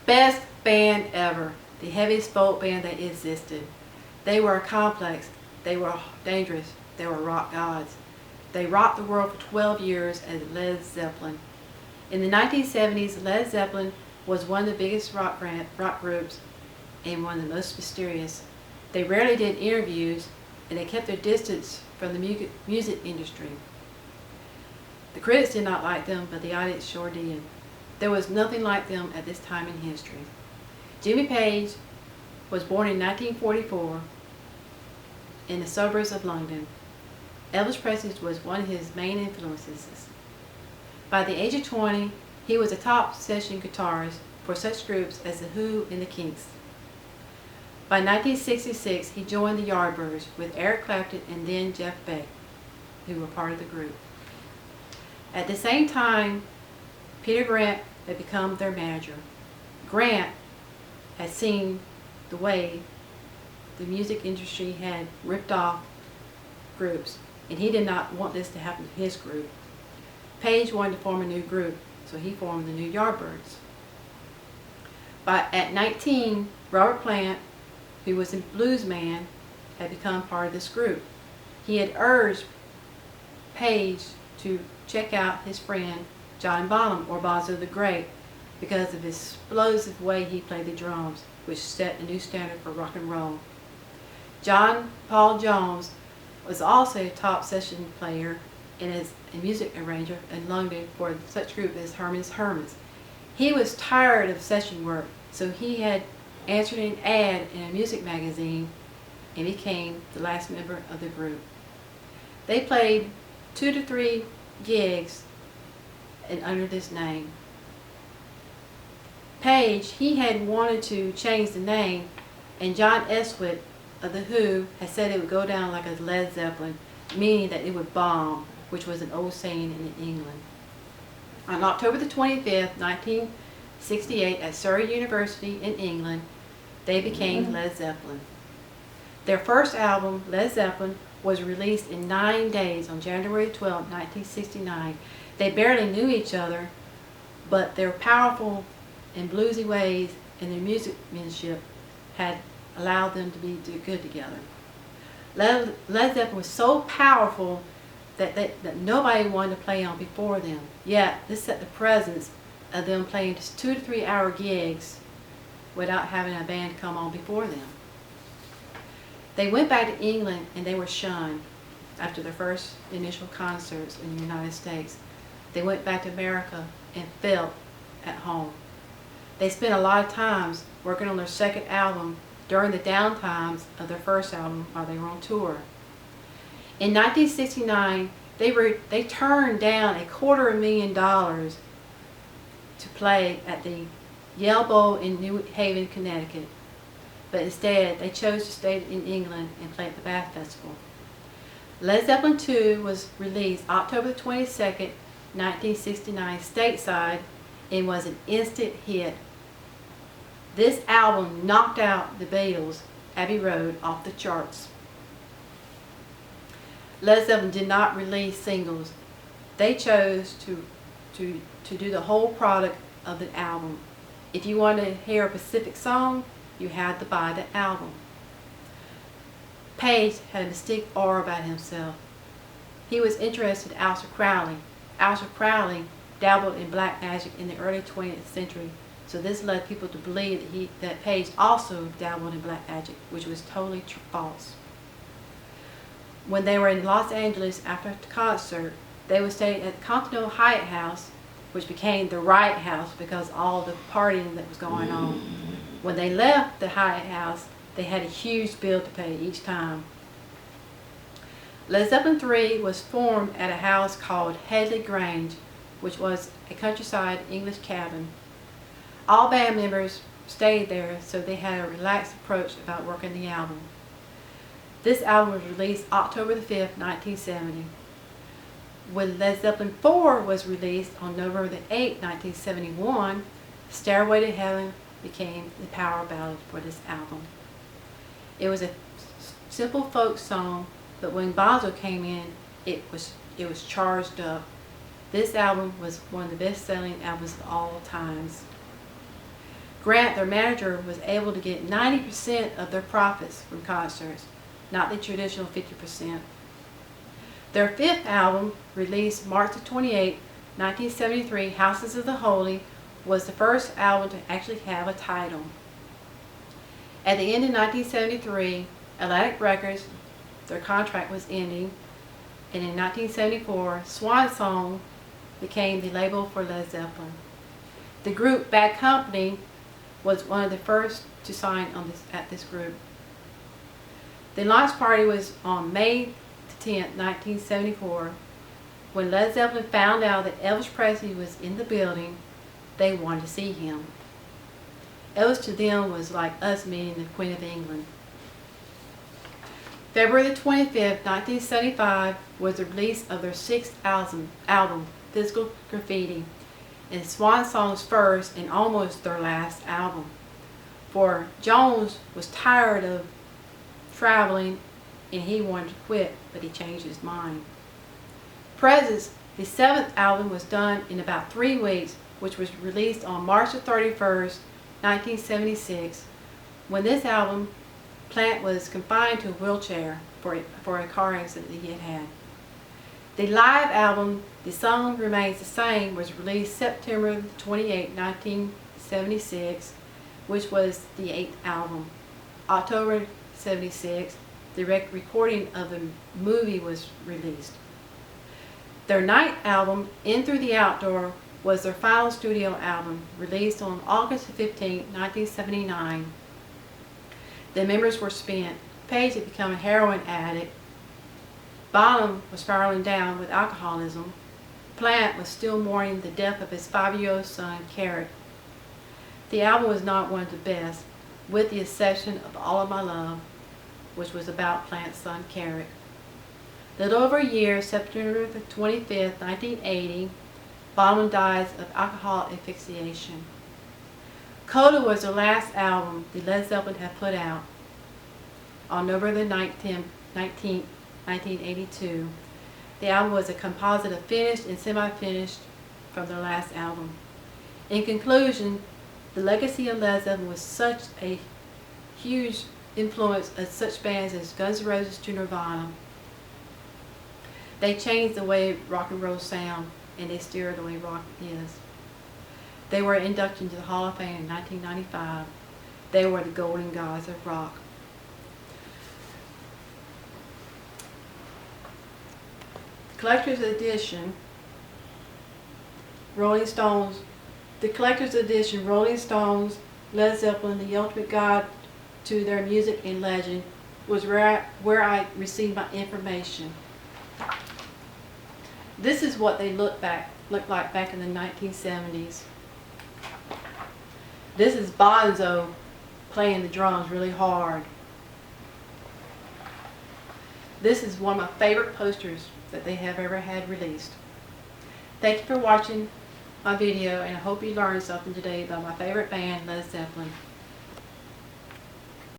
Best band ever. The heaviest folk band that existed. They were complex. They were dangerous. They were rock gods. They rocked the world for 12 years as Led Zeppelin. In the 1970s, Led Zeppelin was one of the biggest rock groups and one of the most mysterious. They rarely did interviews, and they kept their distance from the music industry. The critics did not like them, but the audience sure did. There was nothing like them at this time in history. Jimmy Page was born in 1944 in the suburbs of London. Elvis Presley was one of his main influences. By the age of 20, he was a top session guitarist for such groups as The Who and the Kinks. By 1966, he joined the Yardbirds with Eric Clapton and then Jeff Beck, who were part of the group. At the same time, Peter Grant had become their manager. Grant had seen the way the music industry had ripped off groups, and he did not want this to happen to his group. Page wanted to form a new group, so he formed the New Yardbirds. At 19, Robert Plant, who was a blues man, had become part of this group. He had urged Page to check out his friend John Bonham, or Bonzo the Great, because of his explosive way he played the drums, which set a new standard for rock and roll. John Paul Jones was also a top session player and is a music arranger in London for such groups as Herman's Hermits. He was tired of session work, so he had answered an ad in a music magazine and became the last member of the group. They played 2 to 3 gigs and under this name. Page, he had wanted to change the name, and John Eswick of The Who had said it would go down like a Led Zeppelin, meaning that it would bomb, which was an old saying in England. On October the 25th, 1968, at Surrey University in England, they became Led Zeppelin. Their first album, Led Zeppelin, was released in 9 days on January 12, 1969. They barely knew each other, but their powerful and bluesy ways and their musicianship had allowed them to be good together. Led Zeppelin was so powerful that nobody wanted to play on before them. Yet this set the presence of them playing just 2 to 3 hour gigs without having a band come on before them. They went back to England and they were shunned after their first initial concerts in the United States. They went back to America and felt at home. They spent a lot of times working on their second album during the downtimes of their first album while they were on tour. In 1969, they turned down $250,000 to play at the Yale Bowl in New Haven, Connecticut. But instead, they chose to stay in England and play at the Bath Festival. Led Zeppelin II was released October 22nd, 1969, stateside, and was an instant hit. This album knocked out the Beatles' Abbey Road off the charts. Led Zeppelin did not release singles. They chose to do the whole product of the album. If you wanted to hear a specific song, you had to buy the album. Page had a mystique aura about himself. He was interested in Aleister Crowley. Aleister Crowley dabbled in black magic in the early 20th century, so this led people to believe that Page also dabbled in black magic, which was totally false. When they were in Los Angeles after the concert, they would stay at the Continental Hyatt House, which became the Riot House because of all the partying that was going on. When they left the Hyatt House, they had a huge bill to pay each time. Led Zeppelin III was formed at a house called Headley Grange, which was a countryside English cabin. All band members stayed there, so they had a relaxed approach about working the album. This album was released October the 5th, 1970. When Led Zeppelin IV was released on November the 8th, 1971, Stairway to Heaven became the power ballad for this album. It was a simple folk song, but when Bonzo came in, it was charged up. This album was one of the best-selling albums of all times. Grant, their manager, was able to get 90% of their profits from concerts, not the traditional 50%. Their fifth album, released March 28, 1973, Houses of the Holy, was the first album to actually have a title. At the end of 1973, Atlantic Records, their contract was ending, and in 1974, Swan Song became the label for Led Zeppelin. The group Bad Company was one of the first to sign at this group. The launch party was on May 10, 1974. When Led Zeppelin found out that Elvis Presley was in the building, they wanted to see him. Elvis to them was like us meeting the Queen of England. February the 25th, 1975 was the release of their sixth album, Physical Graffiti, and Swan Song's first and almost their last album. For Jones was tired of traveling and he wanted to quit, but he changed his mind. Presence, the seventh album, was done in about 3 weeks, which was released on March 31st, 1976. When this album, Plant was confined to a wheelchair for a car accident that he had had. The live album, The Song Remains the Same, was released September 28, 1976, which was the 8th album. October 76, the recording of the movie was released. Their ninth album, In Through the Outdoor, was their final studio album, released on August 15, 1979. The members were spent. Page had become a heroin addict. Bonham was spiraling down with alcoholism. Plant was still mourning the death of his 5-year-old son, Carrick. The album was not one of the best, with the exception of All of My Love, which was about Plant's son, Carrick. A little over a year, September 25, 1980, Bonham dies of alcohol asphyxiation. Coda was the last album the Led Zeppelin had put out. On November 19, 1982, the album was a composite of finished and semi-finished from their last album. In conclusion, the legacy of Led Zeppelin was such a huge influence of such bands as Guns N' Roses to Nirvana. They changed the way rock and roll sound, and they steered the way rock is. They were inducted into the Hall of Fame in 1995. They were the golden gods of rock. Collector's Edition, Rolling Stones. The Collector's Edition, Rolling Stones, Led Zeppelin, the ultimate guide to their music and legend, was where I received my information. This is what they looked like back in the 1970s. This is Bonzo playing the drums really hard. This is one of my favorite posters that they have ever had released. Thank you for watching my video, and I hope you learned something today about my favorite band, Led Zeppelin.